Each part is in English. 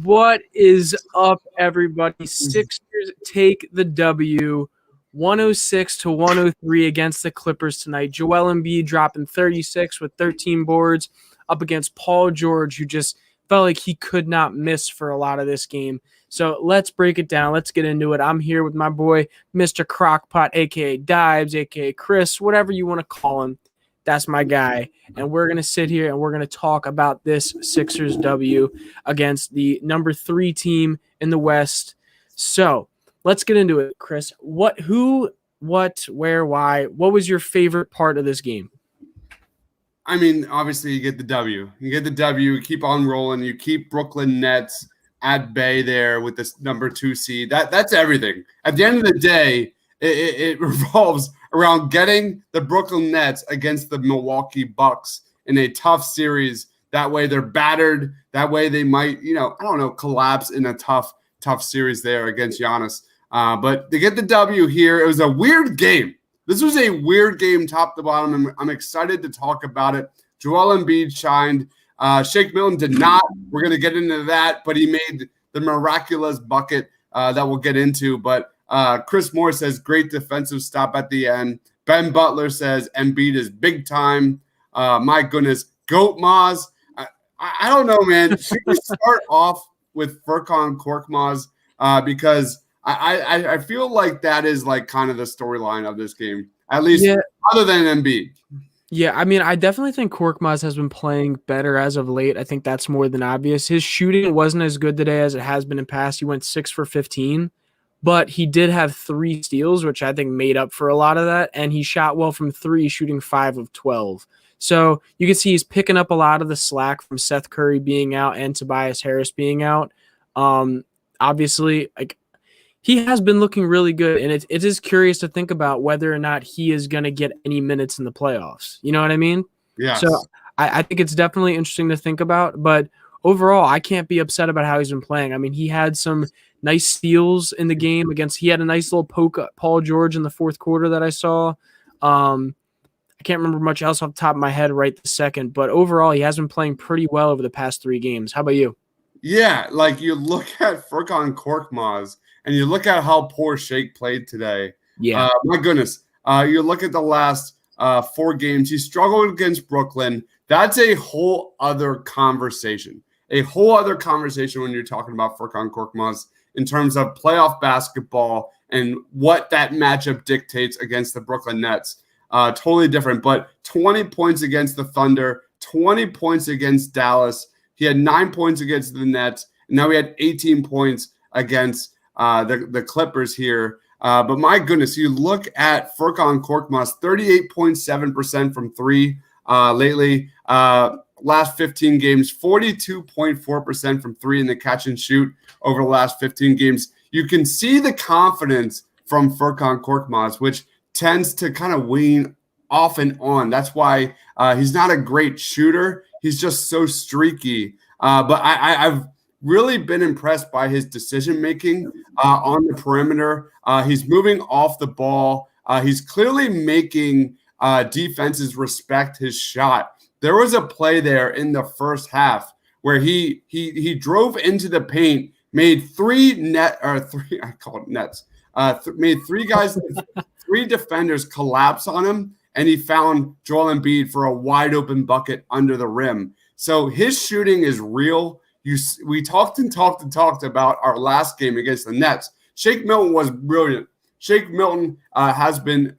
What is up, everybody? Sixers take the W, 106-103 against the Clippers tonight. Joel Embiid dropping 36 with 13 boards up against Paul George, who just felt like he could not miss for a lot of this game. So let's break it down. Let's get into it. I'm here with my boy, Mr. Crockpot, a.k.a. Dives, a.k.a. Chris, whatever you want to call him. That's my guy. And we're going to sit here and we're going to talk about this Sixers W against the number 3 team in the West. So let's get into it, Chris. What, where, why? What was your favorite part of this game? I mean, obviously you get the W. You keep on rolling. You keep Brooklyn Nets at bay there with this number 2 seed. That's everything. At the end of the day, it revolves around getting the Brooklyn Nets against the Milwaukee Bucks in a tough series. That way they're battered. That way they might, collapse in a tough series there against Giannis. But they get the W here. It was a weird game. This was a weird game top to bottom, and I'm excited to talk about it. Joel Embiid shined. Shake Milton did not. We're going to get into that, but he made the miraculous bucket that we'll get into. But Chris Moore says, great defensive stop at the end. Ben Butler says, Embiid is big time. My goodness, Goat Maz. I don't know, man. Should we start off with Furkan Korkmaz? Because I feel like that is like kind of the storyline of this game, at least other than Embiid. Yeah, I mean, I definitely think Korkmaz has been playing better as of late. I think that's more than obvious. His shooting wasn't as good today as it has been in past. He went 6 for 15. But he did have 3 steals, which I think made up for a lot of that. And he shot well from 3, shooting 5 of 12. So you can see he's picking up a lot of the slack from Seth Curry being out and Tobias Harris being out. Obviously, like he has been looking really good. And it is curious to think about whether or not he is going to get any minutes in the playoffs. You know what I mean? Yeah. So I think it's definitely interesting to think about. But overall, I can't be upset about how he's been playing. I mean, he had some nice steals in the game he had a nice little poke at Paul George in the fourth quarter that I saw. I can't remember much else off the top of my head right this second, but overall he has been playing pretty well over the past 3 games. How about you? Yeah, like you look at Furkan Korkmaz and you look at how poor Shake played today. Yeah. My goodness. You look at the last 4 games. He struggled against Brooklyn. That's a whole other conversation. When you're talking about Furkan Korkmaz in terms of playoff basketball and what that matchup dictates against the Brooklyn Nets. Totally different, but 20 points against the Thunder, 20 points against Dallas. He had 9 points against the Nets. And now he had 18 points against the Clippers here. But my goodness, you look at Furkan Korkmaz, 38.7% from 3 lately. Last 15 games, 42.4% from 3 in the catch and shoot over the last 15 games. You can see the confidence from Furkan Korkmaz, which tends to kind of wane off and on. That's why he's not a great shooter. He's just so streaky. But I've really been impressed by his decision-making on the perimeter. He's moving off the ball. He's clearly making defenses respect his shot. There was a play there in the first half where he drove into the paint, made 3 defenders collapse on him, and he found Joel Embiid for a wide open bucket under the rim. So his shooting is real. We talked about our last game against the Nets. Shake Milton was brilliant. Shake Milton has been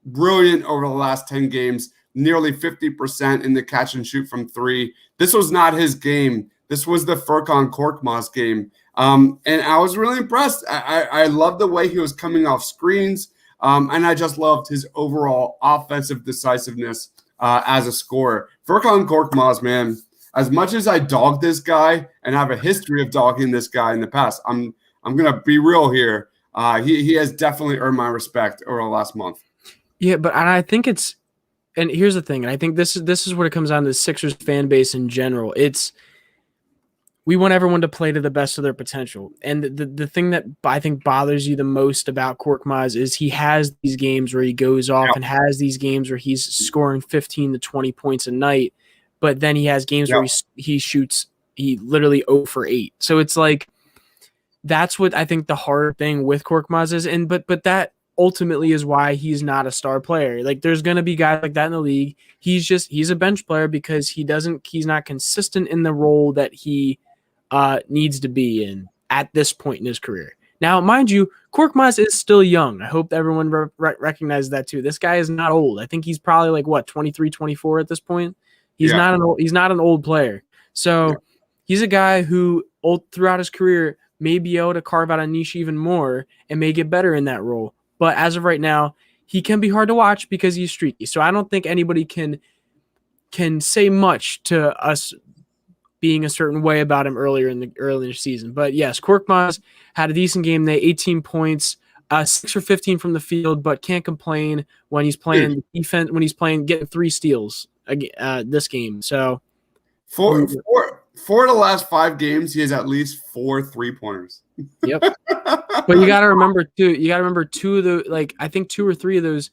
brilliant over the last 10 games. Nearly 50% in the catch and shoot from 3. This was not his game. This was the Furkan Korkmaz game. And I was really impressed. I loved the way he was coming off screens. And I just loved his overall offensive decisiveness as a scorer. Furkan Korkmaz, man, as much as I dog this guy and have a history of dogging this guy in the past, I'm going to be real here. He has definitely earned my respect over the last month. Yeah, but I think it's – and here's the thing, and I think this is what it comes down to the Sixers fan base in general. We want everyone to play to the best of their potential. And the thing that I think bothers you the most about Korkmaz is he has these games where he goes off and has these games where he's scoring 15 to 20 points a night, but then he has games where he shoots he literally 0 for 8. So it's like that's what I think the hard thing with Korkmaz is, and but that ultimately is why he's not a star player. Like there's gonna be guys like that in the league. He's a bench player because he's not consistent in the role that he needs to be in at this point in his career. Now, mind you, Korkmaz is still young. I hope everyone recognizes that too. This guy is not old. I think he's probably like what 23, 24 at this point. He's not an old player. So he's a guy who throughout his career may be able to carve out a niche even more and may get better in that role. But as of right now, he can be hard to watch because he's streaky. So I don't think anybody can say much to us being a certain way about him earlier in the season. But yes, Korkmaz had a decent game. They 18 points, 6 for 15 from the field, but can't complain when he's playing defense. When he's playing, getting 3 steals this game. So four of the last 5 games, he has at least 4 3-pointers. Yep. But you got to remember too. You got to remember 2 of the I think 2 or 3 of those,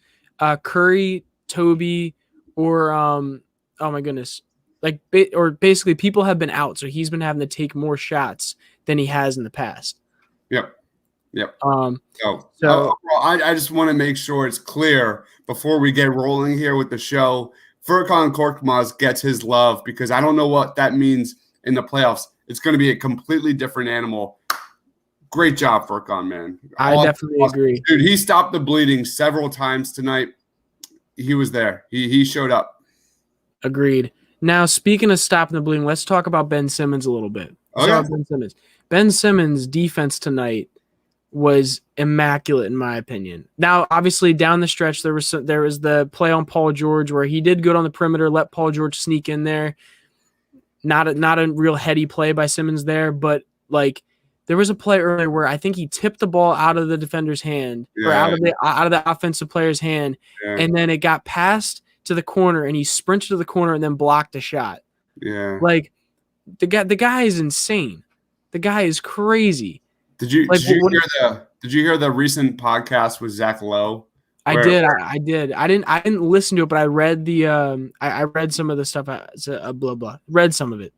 Curry, Toby, or oh my goodness. Or basically people have been out, so he's been having to take more shots than he has in the past. Yep. So I just want to make sure it's clear before we get rolling here with the show. Furkan Korkmaz gets his love because I don't know what that means in the playoffs. It's going to be a completely different animal. Great job, Furkan, man. I definitely agree. Dude, he stopped the bleeding several times tonight. He was there. He showed up. Agreed. Now, speaking of stopping the bleeding, let's talk about Ben Simmons a little bit. Ben Simmons' defense tonight was immaculate in my opinion. Now, obviously, down the stretch, there was the play on Paul George where he did good on the perimeter, let Paul George sneak in there. Not a real heady play by Simmons there, but there was a play earlier where I think he tipped the ball out of the defender's hand or out of the offensive player's hand, and then it got passed to the corner, and he sprinted to the corner and then blocked a shot. Yeah, the guy is insane. The guy is crazy. Did you hear the recent podcast with Zach Lowe? I did. I didn't listen to it, but I read I read some of the stuff. Blah blah. Read some of it.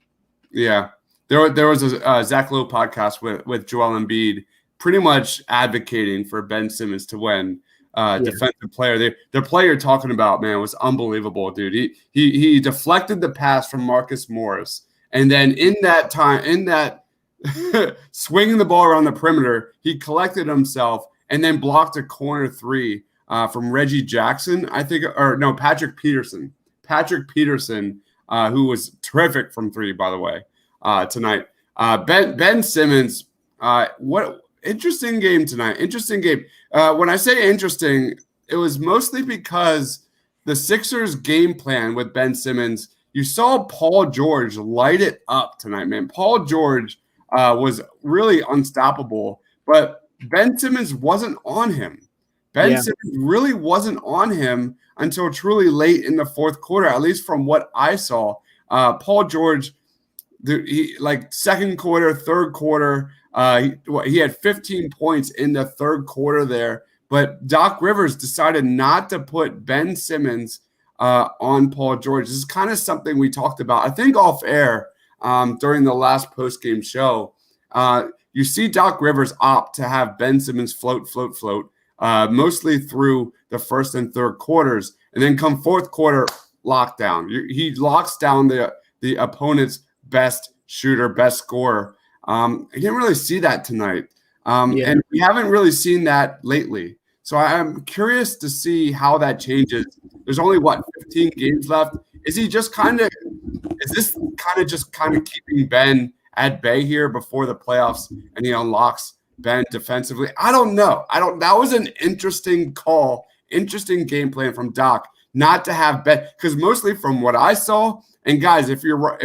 Yeah, there was a Zach Lowe podcast with Joel Embiid, pretty much advocating for Ben Simmons to win. Defensive player. The play you're talking about, man, was unbelievable, dude. He deflected the pass from Marcus Morris, and then in that swinging the ball around the perimeter, he collected himself and then blocked a corner 3 from Reggie Jackson, I think, or no, Patrick Peterson. Patrick Peterson, who was terrific from 3, by the way, tonight. Ben Simmons, what interesting game tonight. Interesting game. When I say interesting, it was mostly because the Sixers' game plan with Ben Simmons, you saw Paul George light it up tonight, man. Paul George was really unstoppable, but Ben Simmons wasn't on him. Simmons really wasn't on him until truly late in the fourth quarter, at least from what I saw. Paul George, second quarter, third quarter, he had 15 points in the third quarter there, but Doc Rivers decided not to put Ben Simmons on Paul George. This is kind of something we talked about, I think, off air during the last post-game show. You see Doc Rivers opt to have Ben Simmons float, mostly through the first and third quarters, and then come fourth quarter, lockdown. He locks down the opponent's best shooter, best scorer. I didn't really see that tonight. And we haven't really seen that lately. So I'm curious to see how that changes. There's only 15 games left. Is this kind of just keeping Ben at bay here before the playoffs and he unlocks Ben defensively? I don't know. That was an interesting call, interesting game plan from Doc not to have Ben, because mostly from what I saw, and guys, if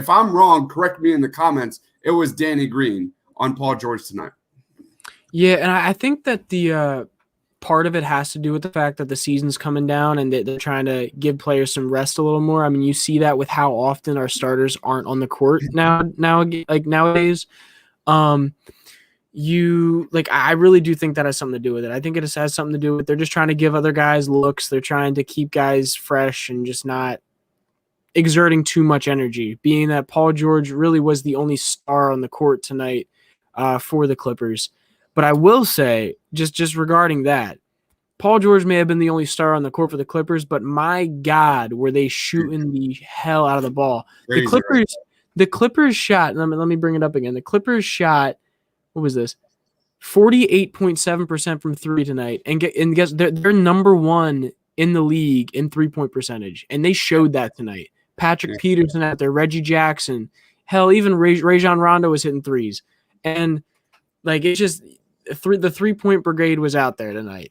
I'm wrong, correct me in the comments, it was Danny Green on Paul George tonight. Yeah, and I think that the part of it has to do with the fact that the season's coming down and they're trying to give players some rest a little more. I mean, you see that with how often our starters aren't on the court nowadays. I really do think that has something to do with it. I think it just has something to do with they're just trying to give other guys looks. They're trying to keep guys fresh and just not exerting too much energy, being that Paul George really was the only star on the court tonight for the Clippers. But I will say, just regarding that, Paul George may have been the only star on the court for the Clippers, but my God, were they shooting the hell out of the ball. Crazy, The Clippers shot, let me bring it up again. The Clippers shot, what was this? 48.7% from three tonight. And guess they're number one in the league in 3-point percentage. And they showed that tonight. Patrick Peterson out there, Reggie Jackson, hell, even Rajon Rondo was hitting threes. And like it's just the 3-point brigade was out there tonight.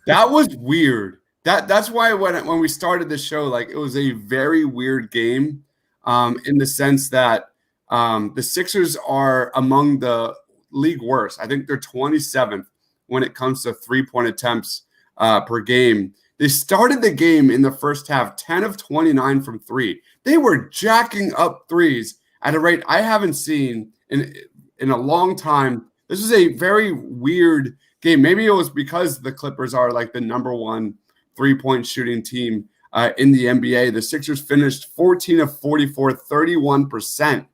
That was weird. That's why when we started the show, like it was a very weird game, in the sense that the Sixers are among the league worst. I think they're 27th when it comes to 3-point attempts per game. They started the game in the first half 10 of 29 from three. They were jacking up threes at a rate I haven't seen in a long time. This was a very weird game. Maybe it was because the Clippers are like the number one 3-point shooting team in the NBA. The Sixers finished 14 of 44, 31%.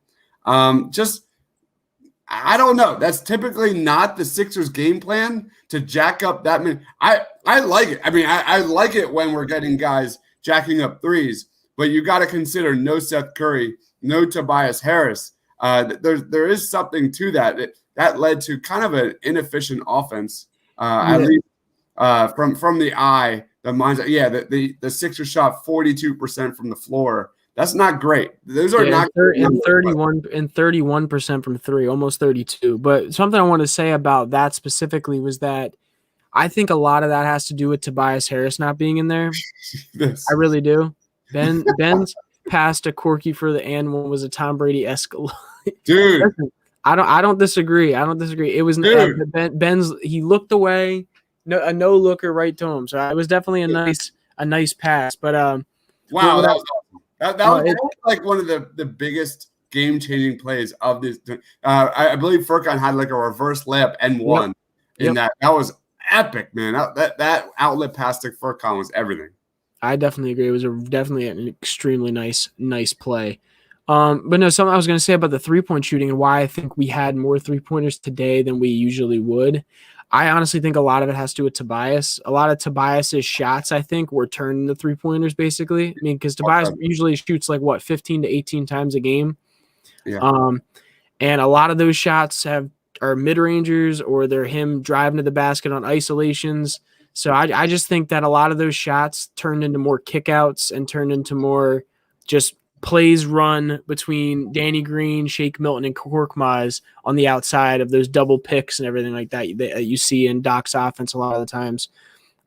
I don't know. That's typically not the Sixers game plan to jack up that many. I like it. I mean, I like it when we're getting guys jacking up threes, but you got to consider no Seth Curry, no Tobias Harris. There is something to that led to kind of an inefficient offense, at least from the eye, the mindset. Yeah, the Sixers shot 42% from the floor. That's not great. Those are not 31% from three, almost 32. But something I want to say about that specifically was that I think a lot of that has to do with Tobias Harris not being in there. I really do. Ben's pass to Corky for the and one was a Tom Brady-esque. Dude, listen, I don't disagree. It was Ben's. He looked away, a no looker right to him. So it was definitely a nice pass. But wow, that was awesome. That was like one of the biggest game-changing plays of this. I believe Furkan had like a reverse layup and one in that. That was epic, man. That outlet pass to Furkan was everything. I definitely agree. It was definitely an extremely nice play. But no, something I was going to say about the 3-point shooting and why I think we had more 3-pointers today than we usually would. I honestly think a lot of it has to do with Tobias. A lot of Tobias's shots, I think, were turned into 3-pointers, basically. I mean, because Tobias usually shoots like, 15 to 18 times a game. Yeah. And a lot of those shots are mid-rangers or they're him driving to the basket on isolations. So I just think that a lot of those shots turned into more kickouts and turned into more just plays run between Danny Green, Shake Milton, and Korkmaz on the outside of those double picks and everything like that you see in Doc's offense a lot of the times.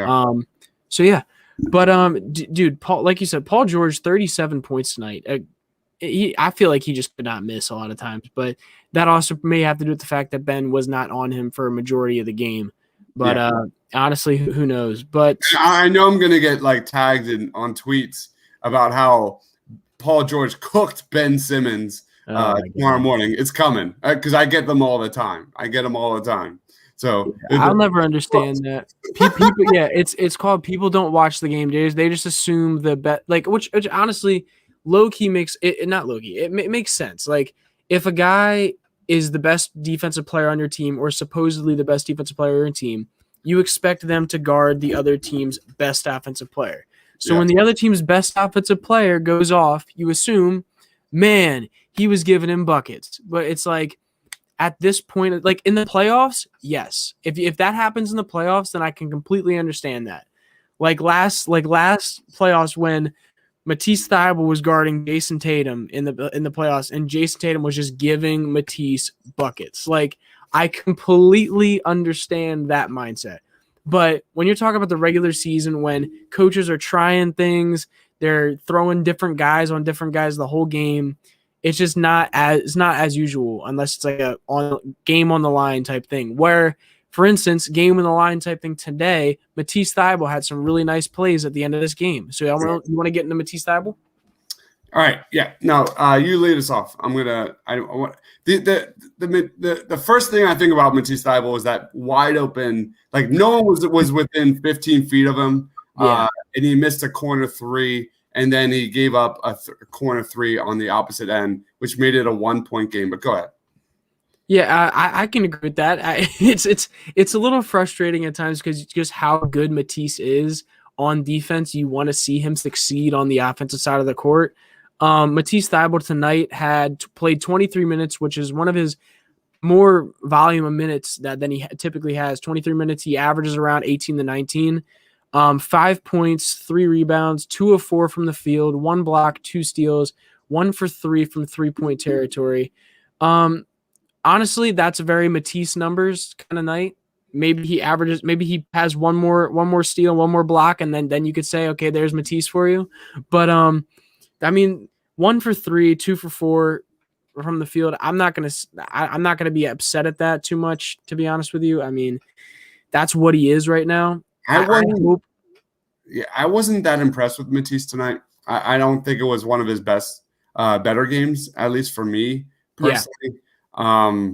Yeah. But dude, Paul, like you said, Paul George, 37 points tonight. I feel like he just could not miss a lot of times, but that also may have to do with the fact that Ben was not on him for a majority of the game. But honestly, who knows? But I know I'm gonna get like tagged on tweets about how Paul George cooked Ben Simmons tomorrow morning. It's coming because I get them all the time. So I'll never understand that. People, it's called people don't watch the game. They just assume the bet, like which honestly, low key makes it not low key. It makes sense. Like if a guy is the best defensive player on your team or supposedly the best defensive player on your team, you expect them to guard the other team's best offensive player. So when the other team's best offensive player goes off, you assume, man, he was giving him buckets. But it's like at this point, like in the playoffs, yes. If that happens in the playoffs, then I can completely understand that. Like last playoffs when Matisse Thybulle was guarding Jason Tatum in the playoffs, and Jason Tatum was just giving Matisse buckets. Like I completely understand that mindset. But when you're talking about the regular season, when coaches are trying things, they're throwing different guys on different guys the whole game, it's just not as usual unless it's like a game on the line type thing. Where, for instance, game on the line type thing today, Matisse Thybulle had some really nice plays at the end of this game. So you want to get into Matisse Thybulle? All right, yeah. No, you lead us off. The first thing I think about Matisse Thybulle was that wide open, like no one was within 15 feet of him, and he missed a corner three, and then he gave up a corner three on the opposite end, which made it a 1-point game. But go ahead. Yeah, I can agree with that. It's a little frustrating at times because just how good Matisse is on defense. You want to see him succeed on the offensive side of the court. Matisse Thybulle tonight had played 23 minutes, which is one of his more volume of minutes than he typically has. 23 minutes. He averages around 18 to 19. 5 points, 3 rebounds, 2 of 4 from the field, 1 block, 2 steals, 1 for 3 from 3-point territory. Honestly, that's a very Matisse numbers kind of night. Maybe he has one more steal, 1 more block, and then you could say, okay, there's Matisse for you. But I mean, 1 for 3, 2 for 4 from the field. I'm not gonna be upset at that too much, to be honest with you. I mean, that's what he is right now. I wasn't that impressed with Matisse tonight. I don't think it was one of his better games, at least for me personally. Yeah.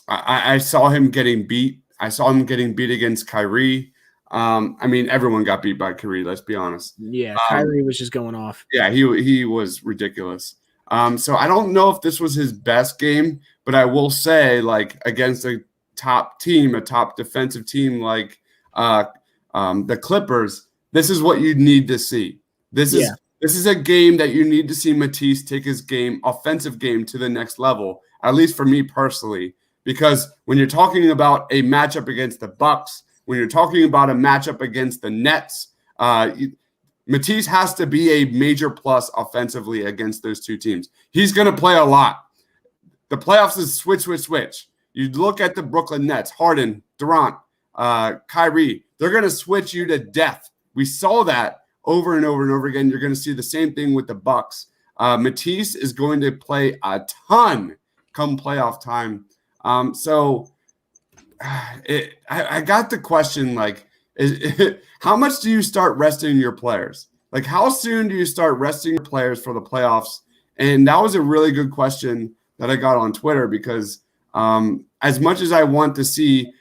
I saw him getting beat. I saw him getting beat against Kyrie. I mean, everyone got beat by Kyrie, let's be honest. Yeah, Kyrie was just going off. Yeah, he was ridiculous. So I don't know if this was his best game, but I will say, like, against a top team, a top defensive team like the Clippers, this is what you need to see. This is a game that you need to see Matisse take his offensive game to the next level. At least for me personally, because when you're talking about a matchup against the Bucks, when you're talking about a matchup against the Nets, Matisse has to be a major plus offensively against those two teams. He's going to play a lot. The playoffs is switch. You look at the Brooklyn Nets, Harden, Durant, Kyrie, they're going to switch you to death. We saw that over and over and over again. You're going to see the same thing with the Bucks. Matisse is going to play a ton come playoff time. So I got the question, like, how much do you start resting your players? Like, how soon do you start resting your players for the playoffs? And that was a really good question that I got on Twitter because as much as I want to see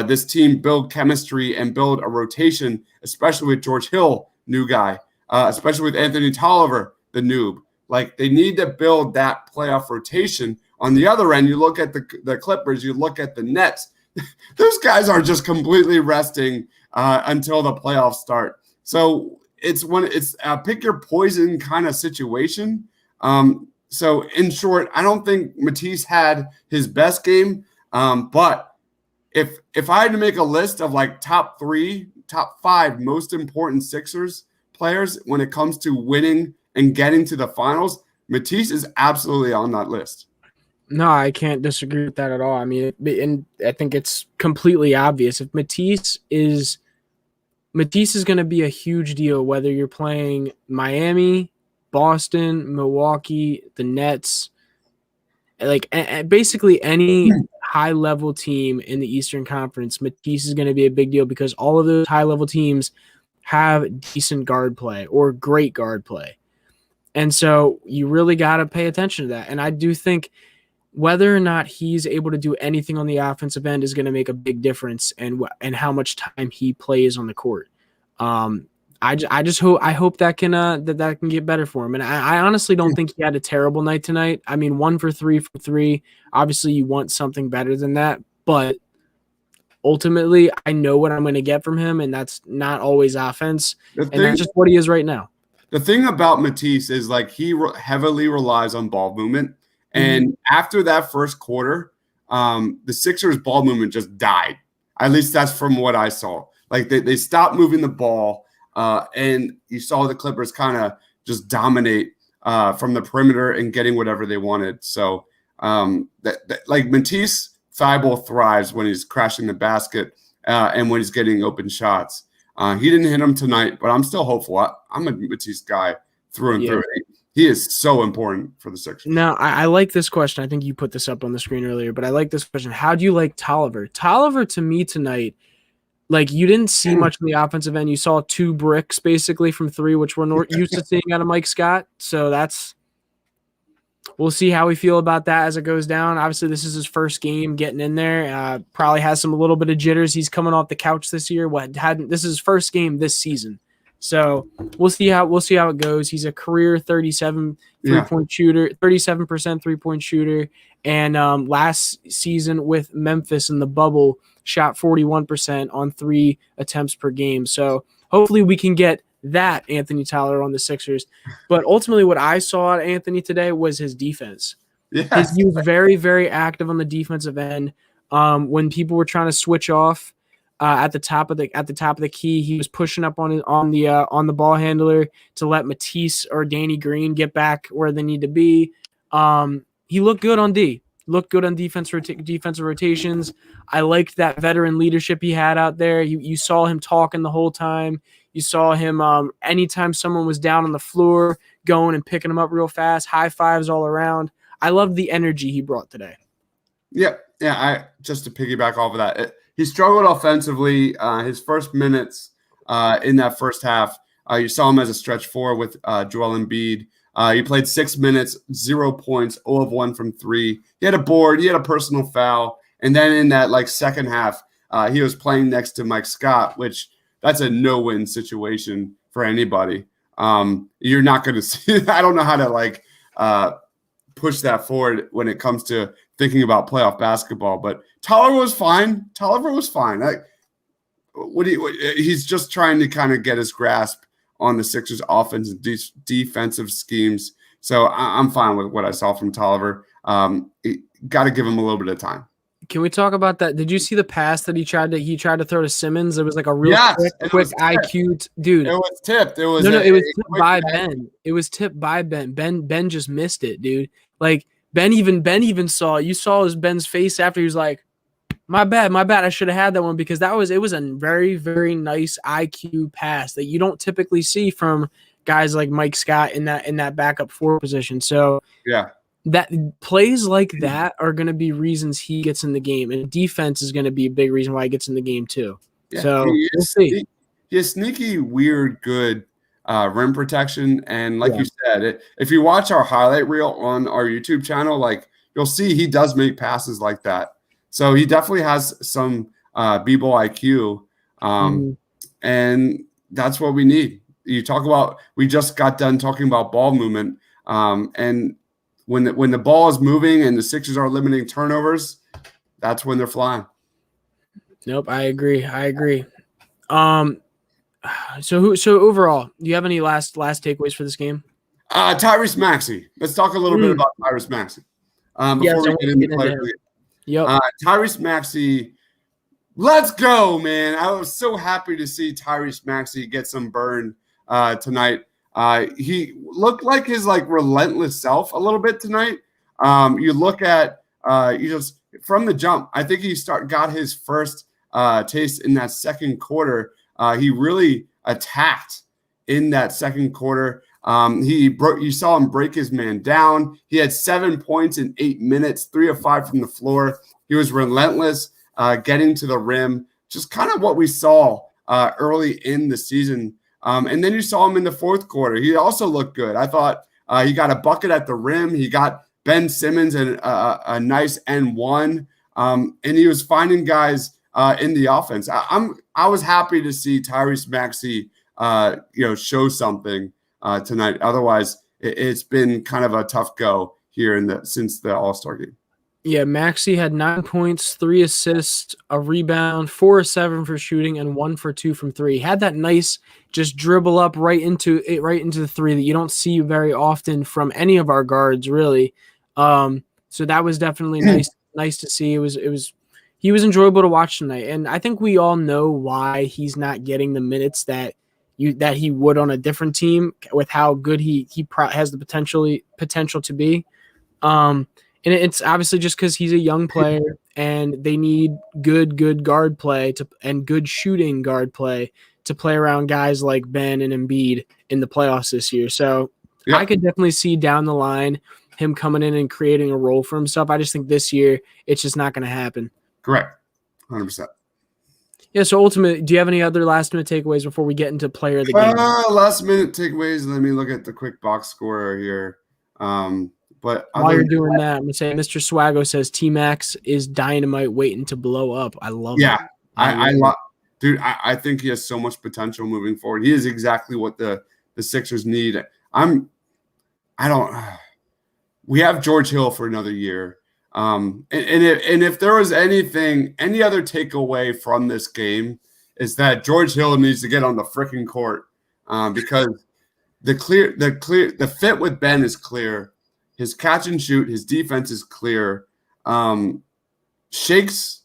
this team build chemistry and build a rotation, especially with George Hill, new guy, especially with Anthony Tolliver, the noob, like they need to build that playoff rotation. On the other end, you look at the Clippers, you look at the Nets. Those guys are just completely resting until the playoffs start. So it's a pick your poison kind of situation. So in short, I don't think Matisse had his best game. But if I had to make a list of like top 5 most important Sixers players when it comes to winning and getting to the finals, Matisse is absolutely on that list. No, I can't disagree with that at all. I mean, and I think it's completely obvious. If Matisse is going to be a huge deal, whether you're playing Miami, Boston, Milwaukee, the Nets, like basically any high-level team in the Eastern Conference, Matisse is going to be a big deal because all of those high-level teams have decent guard play or great guard play. And so you really got to pay attention to that. And I do think whether or not he's able to do anything on the offensive end is going to make a big difference and how much time he plays on the court. I hope that can get better for him. And I honestly don't think he had a terrible night tonight. I mean, 1 for 3 from 3. Obviously, you want something better than that, but ultimately, I know what I'm going to get from him, and that's not always offense. And that's just what he is right now. The thing about Matisse is like he heavily relies on ball movement. And after that first quarter, the Sixers' ball movement just died. At least that's from what I saw. Like they stopped moving the ball, and you saw the Clippers kind of just dominate from the perimeter and getting whatever they wanted. So like Matisse Thybulle thrives when he's crashing the basket and when he's getting open shots. He didn't hit him tonight, but I'm still hopeful. I'm a Matisse guy through and through. He is so important for the Sixers. Now, I like this question. I think you put this up on the screen earlier, but I like this question. How do you like Tolliver? Tolliver, to me tonight, like you didn't see much on the offensive end. You saw 2 bricks basically from 3, which we're not used to seeing out of Mike Scott. So we'll see how we feel about that as it goes down. Obviously, this is his first game getting in there. Probably has a little bit of jitters. He's coming off the couch this year. This is his first game this season. So we'll see how it goes. He's a career 37 3-point shooter, 37% 3-point shooter, and last season with Memphis in the bubble shot 41% on 3 attempts per game. So hopefully we can get that Anthony Tyler on the Sixers. But ultimately what I saw at Anthony today was his defense. Yes. He was very, very active on the defensive end. When people were trying to switch off at the top of the key, he was pushing up on the ball handler to let Matisse or Danny Green get back where they need to be. He looked good on D. Looked good on defensive rotations. I liked that veteran leadership he had out there. You saw him talking the whole time. You saw him anytime someone was down on the floor, going and picking them up real fast, high fives all around. I loved the energy he brought today. Yeah. Just to piggyback off of that, he struggled offensively. His first minutes in that first half, you saw him as a stretch four with Joel Embiid. He played 6 minutes, 0 points, 0 of 1 from 3. He had a board, he had a personal foul, and then in that second half, he was playing next to Mike Scott, which that's a no-win situation for anybody. You're not going to see. I don't know how to push that forward when it comes to thinking about playoff basketball. But Tolliver was fine. He's just trying to kind of get his grasp on the Sixers' offense and defensive schemes. So I'm fine with what I saw from Tolliver. Got to give him a little bit of time. Can we talk about that? Did you see the pass that he tried to throw to Simmons? It was like a real quick IQ dude. It was tipped. It was tipped by Ben. It was tipped by Ben. Ben just missed it, dude. Like Ben even saw it. You saw Ben's face after. He was like, my bad. I should have had that one, because it was a very, very nice IQ pass that you don't typically see from guys like Mike Scott in that backup 4 position. So yeah. That plays like that are going to be reasons he gets in the game, and defense is going to be a big reason why he gets in the game too. Yeah, so we'll see. He has sneaky, weird, good rim protection, and like you said, if you watch our highlight reel on our YouTube channel, you'll see he does make passes like that. So he definitely has some b-ball IQ, and that's what we need. We just got done talking about ball movement, and when the ball is moving and the Sixers are limiting turnovers, that's when they're flying. Nope, I agree. So overall, do you have any last takeaways for this game? Tyrese Maxey. Let's talk a little bit about Tyrese Maxey before we get into player. Yep. Tyrese Maxey, let's go, man! I was so happy to see Tyrese Maxey get some burn tonight. He looked like his relentless self a little bit tonight. You look at just from the jump. I think he got his first taste in that second quarter. He really attacked in that second quarter. You saw him break his man down. He had 7 points in 8 minutes, 3 of 5 from the floor. He was relentless, getting to the rim. Just kind of what we saw early in the season. And then you saw him in the fourth quarter. He also looked good. I thought he got a bucket at the rim. He got Ben Simmons a nice N1, and he was finding guys in the offense. I was happy to see Tyrese Maxey, show something tonight. Otherwise, it's been kind of a tough go here since the All-Star game. Yeah, Maxey had 9 points, 3 assists, a rebound, 4 of 7 for shooting, and 1 for 2 from 3. He had that nice just dribble up right into the 3 that you don't see very often from any of our guards, really. So that was definitely nice to see. He was enjoyable to watch tonight, and I think we all know why he's not getting the minutes that he would on a different team with how good he has the potential to be. And it's obviously just because he's a young player and they need good guard play and good shooting guard play to play around guys like Ben and Embiid in the playoffs this year. So I could definitely see down the line him coming in and creating a role for himself. I just think this year it's just not going to happen. Correct. 100%. Yeah, so ultimately, do you have any other last-minute takeaways before we get into player of the game? Last-minute takeaways. Let me look at the quick box score here. But while you're doing that, I'm going to say Mr. Swago says T-Max is dynamite waiting to blow up. I love it. Yeah, dude, I think he has so much potential moving forward. He is exactly what the Sixers need. We have George Hill for another year. And if there was any other takeaway from this game is that George Hill needs to get on the freaking court because the fit with Ben is clear. His catch and shoot, his defense is clear. Shake's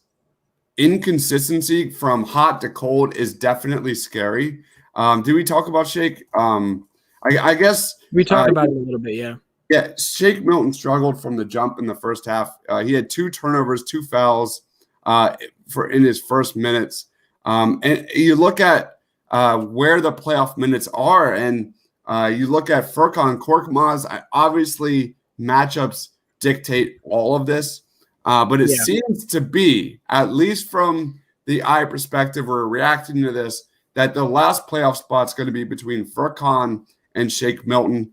inconsistency from hot to cold is definitely scary. Do we talk about Shake? I guess we talked about it a little bit, yeah. Yeah, Shake Milton struggled from the jump in the first half. He had 2 turnovers, 2 fouls in his first minutes. And you look at where the playoff minutes are, and you look at Furkan Korkmaz. Obviously, matchups dictate all of this, but it seems to be, at least from the eye perspective, we're reacting to this, that the last playoff spot is going to be between Furkan and Shake Milton.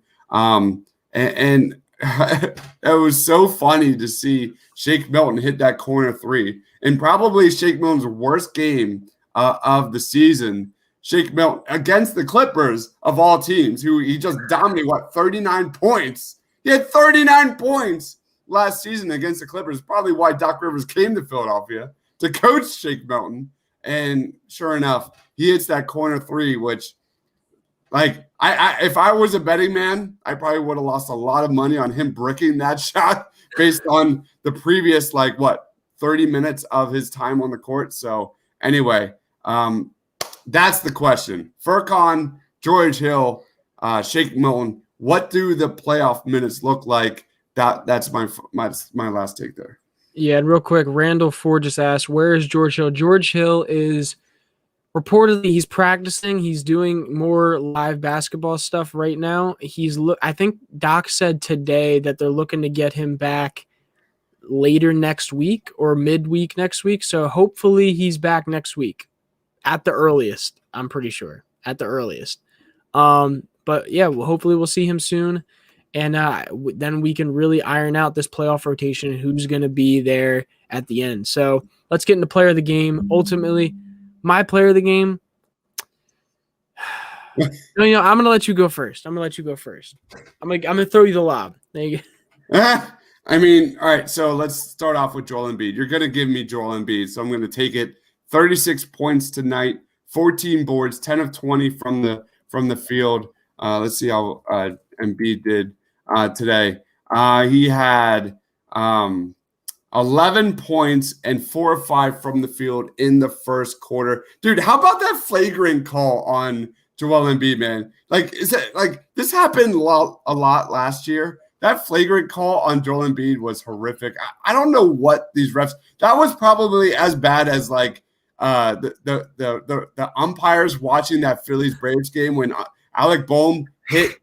And it was so funny to see Shake Milton hit that corner 3. And probably Shake Milton's worst game of the season. Shake Milton against the Clippers, of all teams, who he just dominated, 39 points. He had 39 points last season against the Clippers. Probably why Doc Rivers came to Philadelphia to coach Shake Milton. And sure enough, he hits that corner 3, which, like, if I was a betting man, I probably would have lost a lot of money on him bricking that shot based on the previous, 30 minutes of his time on the court. So anyway, that's the question. Furkan, George Hill, Shake Milton, what do the playoff minutes look like? That's my last take there. Yeah, and real quick, Randall Ford just asked, where is George Hill? George Hill is reportedly he's practicing. He's doing more live basketball stuff right now. I think Doc said today that they're looking to get him back later next week or midweek next week. So hopefully he's back next week at the earliest. I'm pretty sure at the earliest. But yeah, hopefully we'll see him soon. And then we can really iron out this playoff rotation and who's going to be there at the end. So let's get into player of the game. Ultimately, my player of the game. I'm going to let you go first. I'm going to throw you the lob. There you go. I mean, all right, so let's start off with Joel Embiid. You're going to give me Joel Embiid, so I'm going to take it. 36 points tonight, 14 boards, 10 of 20 from the field. Let's see how Embiid did today. He had 11 points and 4 of 5 from the field in the first quarter. Dude, how about that flagrant call on Joel Embiid, man? This happened a lot last year. That flagrant call on Joel Embiid was horrific. I don't know what these refs. That was probably as bad as the umpires watching that Phillies Braves game when Alec Boehm hit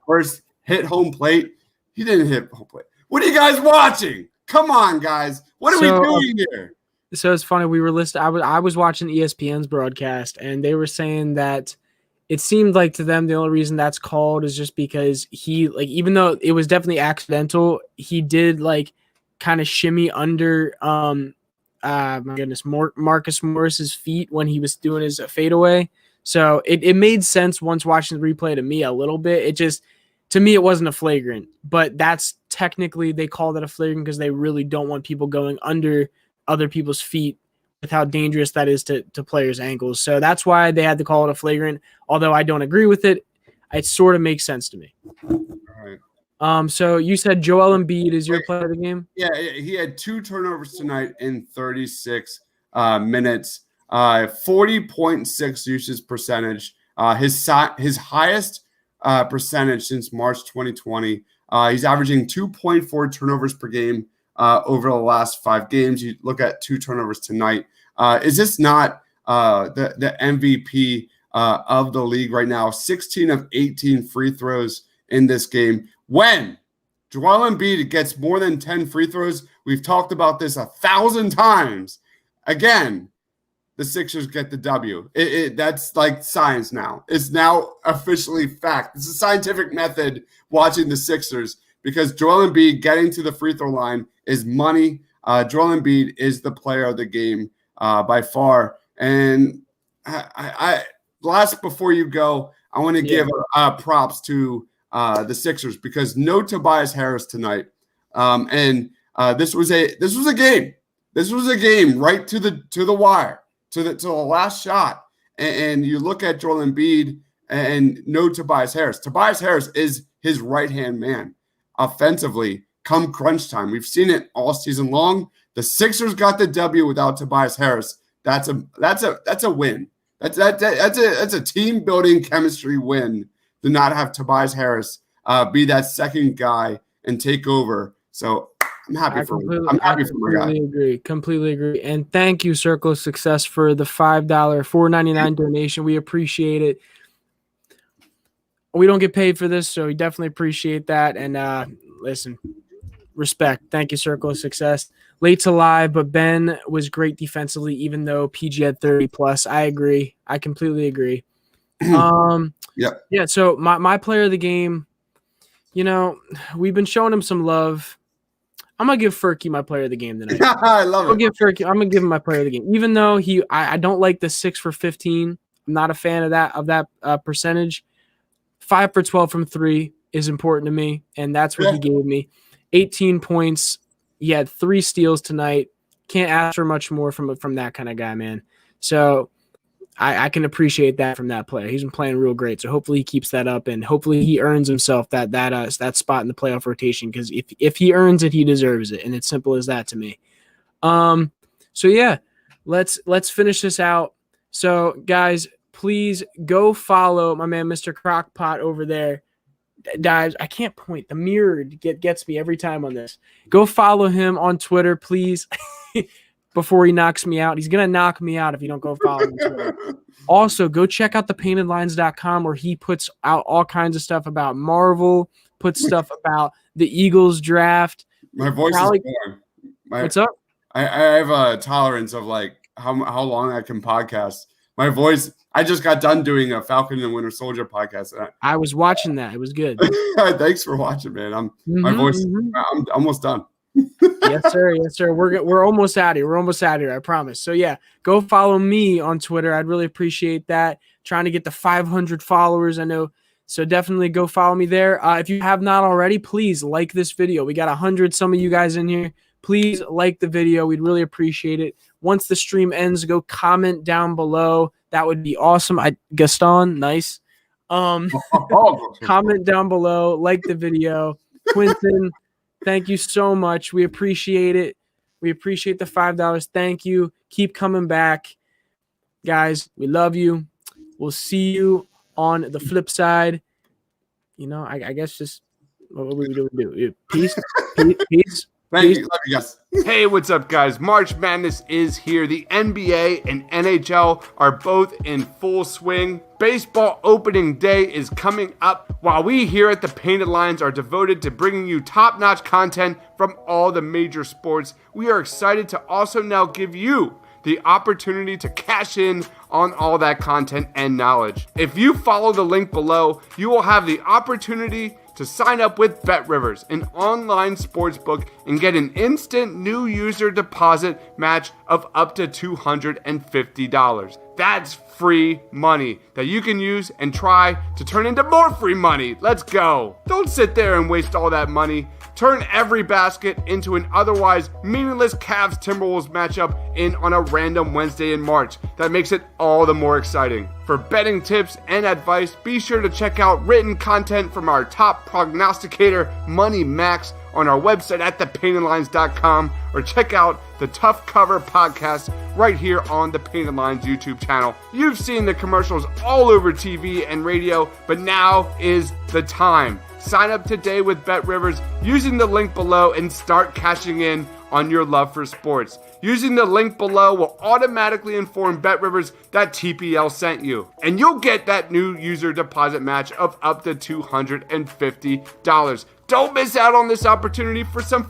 home plate. He didn't hit home plate. What are you guys watching? Come on, guys. What are we doing here? So it's funny. We were listening. I was watching ESPN's broadcast, and they were saying that it seemed like to them the only reason that's called is just because he, even though it was definitely accidental, he did kind of shimmy under Marcus Morris's feet when he was doing his fadeaway. So it made sense once watching the replay to me a little bit. To me, it wasn't a flagrant, but that's technically they call that a flagrant because they really don't want people going under other people's feet with how dangerous that is to players' ankles. So that's why they had to call it a flagrant. Although I don't agree with it, it sort of makes sense to me. All right. So you said Joel Embiid is your player of the game? Yeah, he had 2 turnovers tonight in 36 minutes. 40.6 usage percentage. His highest percentage since March 2020. He's averaging 2.4 turnovers per game over the last 5 games. You look at 2 turnovers tonight. Is this not the MVP of the league right now? 16 of 18 free throws in this game. When Joel Embiid gets more than 10 free throws, we've talked about this 1,000 times. Again, the Sixers get the W. That's like science now. It's now officially fact. It's a scientific method watching the Sixers because Joel Embiid getting to the free throw line is money. Joel Embiid is the player of the game by far. And last before you go, I want to give props to the Sixers because no Tobias Harris tonight. This was a game. This was a game right to the wire, to the last shot. And you look at Joel Embiid and no Tobias Harris. Tobias Harris is his right-hand man offensively come crunch time. We've seen it all season long. The Sixers got the W without Tobias Harris. That's a win. That's a team building chemistry win to not have Tobias Harris be that second guy and take over. So I'm happy for my guy. Completely agree. And thank you, Circle of Success, for the $4.99 donation. We appreciate it. We don't get paid for this, so we definitely appreciate that. And listen, respect. Thank you, Circle of Success. Late to live, but Ben was great defensively, even though PG had 30+. I agree. I completely agree. Yeah. So my player of the game, we've been showing him some love. I'm gonna give Furky my player of the game tonight. I love it. I'm gonna give him my player of the game, even though I don't like the 6 for 15. I'm not a fan of that percentage. 5 for 12 from 3 is important to me, and that's what he gave me. 18 points. He had 3 steals tonight. Can't ask for much more from that kind of guy, man. So I can appreciate that from that player. He's been playing real great. So hopefully he keeps that up, and hopefully he earns himself that spot in the playoff rotation. Because if he earns it, he deserves it, and it's simple as that to me. So yeah, let's finish this out. So guys, please go follow my man Mr. Crockpot over there. Guys, I can't point. The mirror gets me every time on this. Go follow him on Twitter, please. Before he knocks me out. He's going to knock me out if you don't go follow him on Twitter. Also, go check out thepaintedlines.com where he puts out all kinds of stuff about Marvel, puts stuff about the Eagles draft. My voice is going. What's up? I have a tolerance of how long I can podcast. My voice, I just got done doing a Falcon and Winter Soldier podcast. I was watching that. It was good. Thanks for watching, man. My voice, I'm almost done. Yes, sir. We're almost out here. We're almost out here. I promise. So yeah, go follow me on Twitter. I'd really appreciate that. Trying to get to 500 followers. I know. So definitely go follow me there. If you have not already, please like this video. We got 100. Some of you guys in here. Please like the video. We'd really appreciate it. Once the stream ends, go comment down below. That would be awesome. Gaston, nice. Comment down below. Like the video. Quentin. Thank you so much. We appreciate it. We appreciate the $5. Thank you. Keep coming back. Guys, we love you. We'll see you on the flip side. I guess just what we do. Peace. Peace. Thank you. Love you guys. Hey, what's up, guys? March Madness is here. The NBA and NHL are both in full swing. Baseball opening day is coming up, while we here at the Painted Lines are devoted to bringing you top-notch content from all the major sports. We are excited to also now give you the opportunity to cash in on all that content and knowledge. If you follow the link below, you will have the opportunity to sign up with BetRivers, an online sportsbook, and get an instant new user deposit match of up to $250. That's free money that you can use and try to turn into more free money. Let's go. Don't sit there and waste all that money. Turn every basket into an otherwise meaningless Cavs-Timberwolves matchup in on a random Wednesday in March. That makes it all the more exciting. For betting tips and advice, be sure to check out written content from our top prognosticator, Money Max, on our website at thepaintedlines.com, or check out the Tough Cover podcast right here on the Painted Lines YouTube channel. You've seen the commercials all over TV and radio, but now is the time. Sign up today with BetRivers using the link below and start cashing in on your love for sports. Using the link below will automatically inform BetRivers that TPL sent you, and you'll get that new user deposit match of up to $250. Don't miss out on this opportunity for some